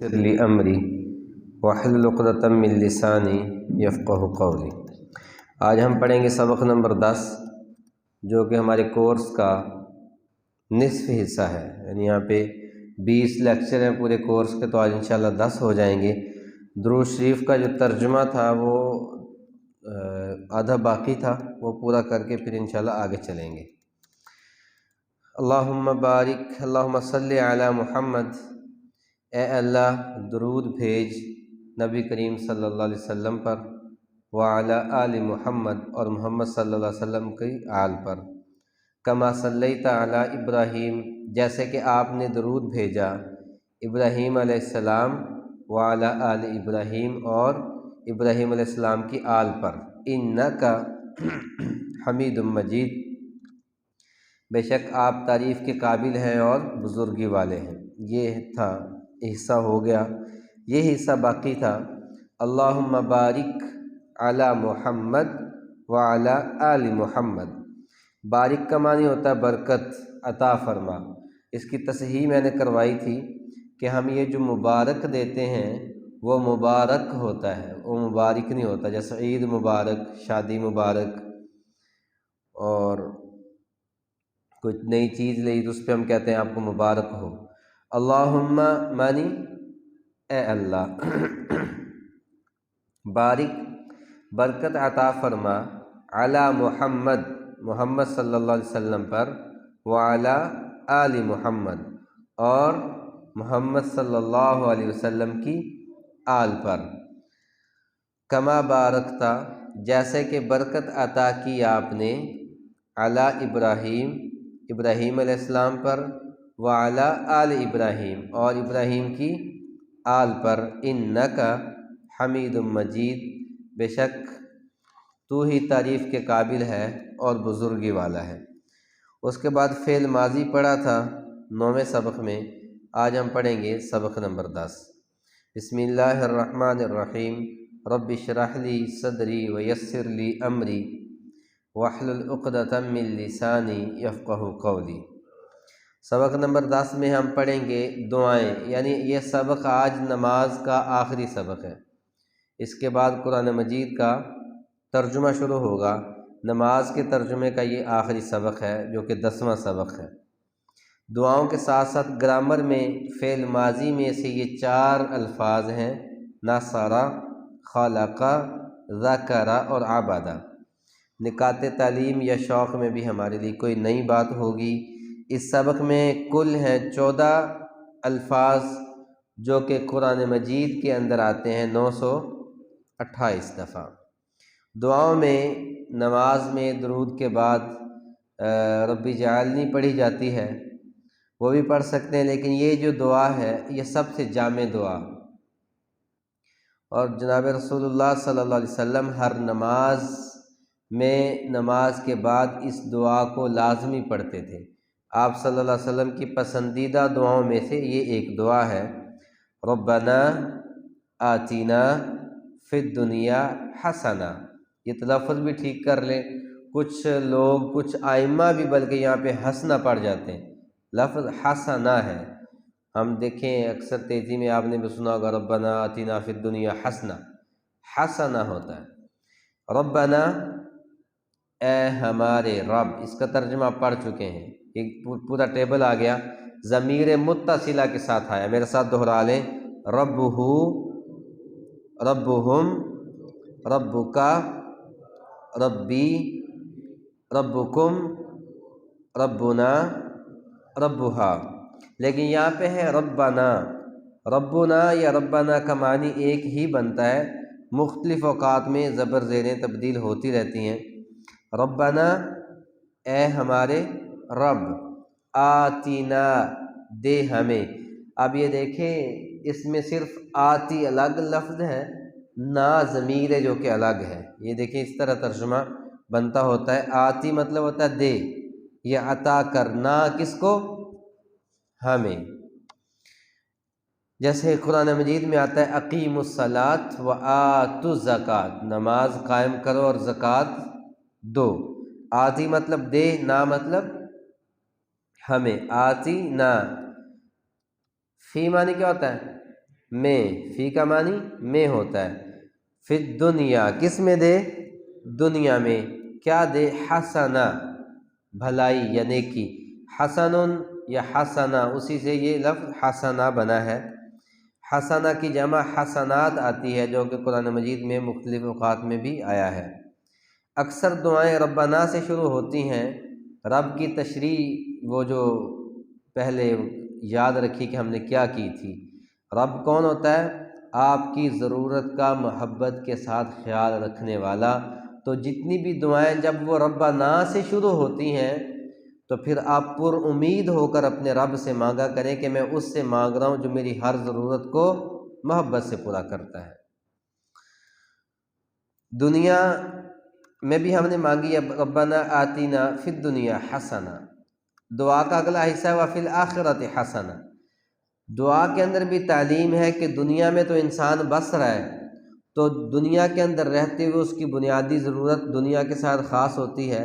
یسر لی امری واحلل عقدۃ من لسانی یفقہوا قولی۔ آج ہم پڑھیں گے سبق نمبر 10، جو کہ ہمارے کورس کا نصف حصہ ہے، یعنی یہاں پہ 20 لیکچر ہیں پورے کورس کے، تو آج انشاءاللہ 10 ہو جائیں گے۔ درود شریف کا جو ترجمہ تھا وہ آدھا باقی تھا، وہ پورا کر کے پھر انشاءاللہ آگے چلیں گے۔ اللہم بارک، اللہم صلی علی محمد، اے اللہ درود بھیج نبی کریم صلی اللہ علیہ وسلم پر، وعلی آل محمد، اور محمد صلی اللہ علیہ وسلم کی آل پر، کما صلیت علی ابراہیم، جیسے کہ آپ نے درود بھیجا ابراہیم علیہ السلام، وعلی آل ابراہیم، اور ابراہیم علیہ السلام کی آل پر، انک حمید مجید، بے شک آپ تعریف کے قابل ہیں اور بزرگی والے ہیں۔ یہ تھا حصہ، ہو گیا، یہ حصہ باقی تھا۔ اللہم بارک علی محمد وعلی آل محمد۔ بارک کا معنی ہوتا ہے برکت، عطا فرما۔ اس کی تصحیح میں نے کروائی تھی کہ ہم یہ جو مبارک دیتے ہیں وہ مبارک ہوتا ہے، وہ مبارک نہیں ہوتا، جیسے عید مبارک، شادی مبارک، اور کچھ نئی چیز لئی تو اس پہ ہم کہتے ہیں آپ کو مبارک ہو۔ اللہم معنی اے اللہ، بارک برکت عطا فرما، علی محمد محمد صلی اللہ علیہ وسلم پر، وعلی آل محمد، اور محمد صلی اللہ علیہ وسلم کی آل پر، کما بارکتا، جیسے کہ برکت عطا کی آپ نے، علی ابراہیم ابراہیم علیہ السلام پر، وعلی آل ابراہیم، اور ابراہیم کی آل پر، انک حمید مجید، بے شک تو ہی تعریف کے قابل ہے اور بزرگی والا ہے۔ اس کے بعد فعل ماضی پڑھا تھا 9ویں سبق میں، آج ہم پڑھیں گے سبق نمبر 10۔ بسم اللہ الرحمن الرحیم، رب اشرح لی صدری ویسر لی امری واحلل عقدۃ من لسانی یفقہوا قولی۔ سبق نمبر 10 میں ہم پڑھیں گے دعائیں، یعنی یہ سبق آج نماز کا آخری سبق ہے۔ اس کے بعد قرآن مجید کا ترجمہ شروع ہوگا۔ نماز کے ترجمے کا یہ آخری سبق ہے، جو کہ 10واں سبق ہے۔ دعاؤں کے ساتھ ساتھ گرامر میں فعل ماضی میں سے یہ 4 الفاظ ہیں، نصرہ، خلقہ، ذکرہ اور عبدہ۔ نکات تعلیم یا شوق میں بھی ہمارے لیے کوئی نئی بات ہوگی۔ اس سبق میں کل ہیں 14 الفاظ جو کہ قرآن مجید کے اندر آتے ہیں 928 دفعہ۔ دعاؤں میں نماز میں درود کے بعد رب اجعلنی پڑھی جاتی ہے، وہ بھی پڑھ سکتے ہیں، لیکن یہ جو دعا ہے یہ سب سے جامع دعا، اور جناب رسول اللہ صلی اللہ علیہ وسلم ہر نماز میں نماز کے بعد اس دعا کو لازمی پڑھتے تھے۔ آپ صلی اللہ علیہ وسلم کی پسندیدہ دعاؤں میں سے یہ ایک دعا ہے، ربنا آتینا فی الدنیا حسنہ۔ یہ تلفظ بھی ٹھیک کر لیں، کچھ لوگ، کچھ ائمہ بھی بلکہ یہاں پہ حسنہ پڑھ جاتے ہیں، لفظ حسنہ ہے۔ ہم دیکھیں اکثر تیزی میں آپ نے بھی سنا ہوگا ربنا آتینا فی الدنیا حسنہ، حسنہ ہوتا ہے۔ ربنا اے ہمارے رب، اس کا ترجمہ آپ پڑھ چکے ہیں، ایک پورا ٹیبل آ گیا، ضمیر متصلہ کے ساتھ آیا، میرے ساتھ دہرا لیں، ربہ، ربہم، ربکا، ربی، ربکم، ربنا، ربہا۔ لیکن یہاں پہ ہے ربنا۔ ربنا یا ربنا کا معنی ایک ہی بنتا ہے، مختلف اوقات میں زبر زیریں تبدیل ہوتی رہتی ہیں۔ ربنا اے ہمارے رب، آتینا دے ہمیں۔ اب یہ دیکھیں اس میں صرف آتی الگ لفظ ہے، نا ضمیر ہے جو کہ الگ ہے۔ یہ دیکھیں اس طرح ترجمہ بنتا ہوتا ہے، آتی مطلب ہوتا ہے دے یا عطا کرنا، کس کو؟ ہمیں۔ جیسے قرآن مجید میں آتا ہے اقیموا الصلاۃ وآتوا الزکوٰۃ، نماز قائم کرو اور زکوٰۃ دو۔ آتی مطلب دے، نا مطلب ہمیں، آتی نا۔ فی معنی کیا ہوتا ہے؟ میں، فی کا معنی میں ہوتا ہے، فی الدنیا کس میں دے؟ دنیا میں، کیا دے؟ حسنہ، بھلائی یا نیکی، حسن یا حسنہ، اسی سے یہ لفظ حسنہ بنا ہے۔ حسنہ کی جمع حسنات آتی ہے، جو کہ قرآن مجید میں مختلف اوقات میں بھی آیا ہے۔ اکثر دعائیں ربنا سے شروع ہوتی ہیں۔ رب کی تشریح وہ جو پہلے یاد رکھی کہ ہم نے کیا کی تھی۔ رب کون ہوتا ہے؟ آپ کی ضرورت کا محبت کے ساتھ خیال رکھنے والا۔ تو جتنی بھی دعائیں جب وہ ربنا سے شروع ہوتی ہیں تو پھر آپ پر امید ہو کر اپنے رب سے مانگا کریں کہ میں اس سے مانگ رہا ہوں جو میری ہر ضرورت کو محبت سے پورا کرتا ہے۔ دنیا میں بھی ہم نے مانگی ربنا آتینا فی الدنیا حسنہ۔ دعا کا اگلا حصہ ہے وفی الآخرۃ حسنہ۔ دعا کے اندر بھی تعلیم ہے کہ دنیا میں تو انسان بس رہا ہے، تو دنیا کے اندر رہتے ہوئے اس کی بنیادی ضرورت دنیا کے ساتھ خاص ہوتی ہے،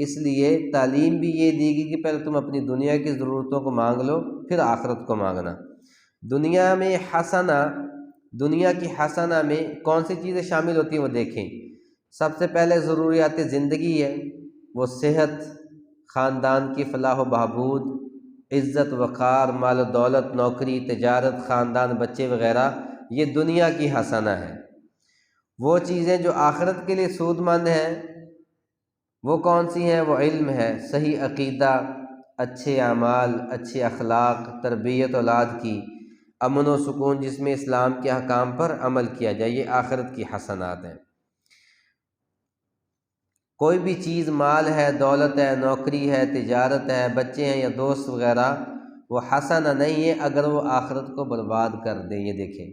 اس لیے تعلیم بھی یہ دی گئی کہ پہلے تم اپنی دنیا کی ضرورتوں کو مانگ لو، پھر آخرت کو مانگنا۔ دنیا میں حسنہ، دنیا کی حسنہ میں کون سی چیزیں شامل ہوتی ہیں وہ دیکھیں۔ سب سے پہلے ضروریات زندگی ہے، وہ صحت، خاندان کی فلاح و بہبود، عزت وقار، مال و دولت، نوکری، تجارت، خاندان، بچے وغیرہ، یہ دنیا کی حسنہ ہے۔ وہ چیزیں جو آخرت کے لیے سود مند ہیں وہ کون سی ہیں؟ وہ علم ہے، صحیح عقیدہ، اچھے اعمال، اچھے اخلاق، تربیت اولاد کی، امن و سکون جس میں اسلام کے احکام پر عمل کیا جائے، یہ آخرت کی حسنات ہیں۔ کوئی بھی چیز، مال ہے، دولت ہے، نوکری ہے، تجارت ہے، بچے ہیں یا دوست وغیرہ، وہ حسنہ نہیں ہے اگر وہ آخرت کو برباد کر دیں۔ یہ دیکھیں،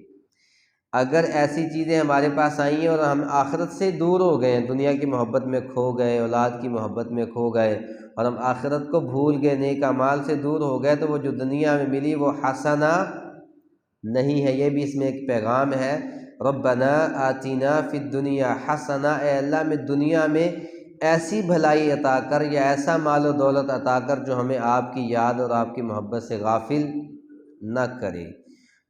اگر ایسی چیزیں ہمارے پاس آئی ہیں اور ہم آخرت سے دور ہو گئے ہیں، دنیا کی محبت میں کھو گئے، اولاد کی محبت میں کھو گئے اور ہم آخرت کو بھول گئے، نیک اعمال سے دور ہو گئے، تو وہ جو دنیا میں ملی وہ حسنہ نہیں ہے۔ یہ بھی اس میں ایک پیغام ہے، ربنا آتینا فی الدنیا حسنہ، اے اللہ میں دنیا میں ایسی بھلائی عطا کر یا ایسا مال و دولت عطا کر جو ہمیں آپ کی یاد اور آپ کی محبت سے غافل نہ کرے۔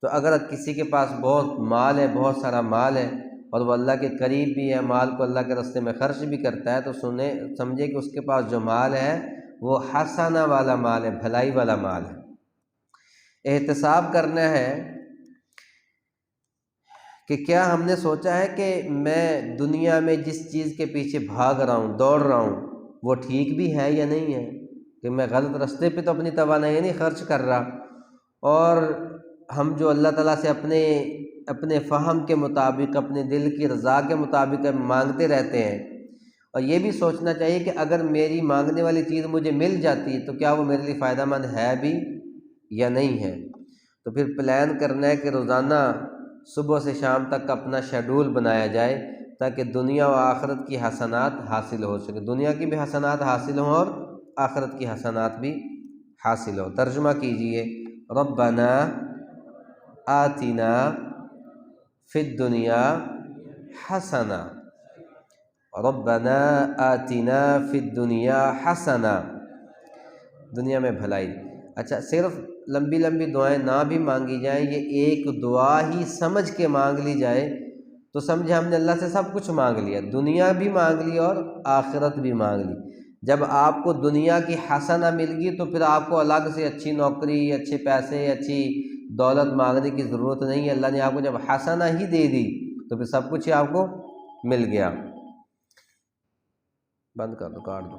تو اگر کسی کے پاس بہت مال ہے، بہت سارا مال ہے اور وہ اللہ کے قریب بھی ہے، مال کو اللہ کے راستے میں خرچ بھی کرتا ہے، تو سمجھے کہ اس کے پاس جو مال ہے وہ حسنہ والا مال ہے، بھلائی والا مال ہے۔ احتساب کرنا ہے کہ کیا ہم نے سوچا ہے کہ میں دنیا میں جس چیز کے پیچھے بھاگ رہا ہوں، دوڑ رہا ہوں، وہ ٹھیک بھی ہے یا نہیں ہے، کہ میں غلط راستے پہ تو اپنی توانائی نہیں خرچ کر رہا، اور ہم جو اللہ تعالیٰ سے اپنے فہم کے مطابق، اپنے دل کی رضا کے مطابق مانگتے رہتے ہیں، اور یہ بھی سوچنا چاہیے کہ اگر میری مانگنے والی چیز مجھے مل جاتی ہے تو کیا وہ میرے لیے فائدہ مند ہے بھی یا نہیں ہے۔ تو پھر پلان کرنا ہے کہ روزانہ صبح سے شام تک اپنا شیڈول بنایا جائے تاکہ دنیا و آخرت کی حسنات حاصل ہو سکے، دنیا کی بھی حسنات حاصل ہوں اور آخرت کی حسنات بھی حاصل ہو۔ ترجمہ کیجئے، ربنا آتنا فی الدنیا حسنہ، ربنا آتنا فی الدنیا حسنہ، دنیا میں بھلائی۔ اچھا، صرف لمبی لمبی دعائیں نہ بھی مانگی جائیں، یہ ایک دعا ہی سمجھ کے مانگ لی جائے تو سمجھے ہم نے اللہ سے سب کچھ مانگ لیا، دنیا بھی مانگ لی اور آخرت بھی مانگ لی۔ جب آپ کو دنیا کی حسنہ مل گئی تو پھر آپ کو الگ سے اچھی نوکری، اچھے پیسے، اچھی دولت مانگنے کی ضرورت نہیں ہے۔ اللہ نے آپ کو جب حسنہ ہی دے دی تو پھر سب کچھ ہی آپ کو مل گیا۔ بند کر دو، کاٹ دو۔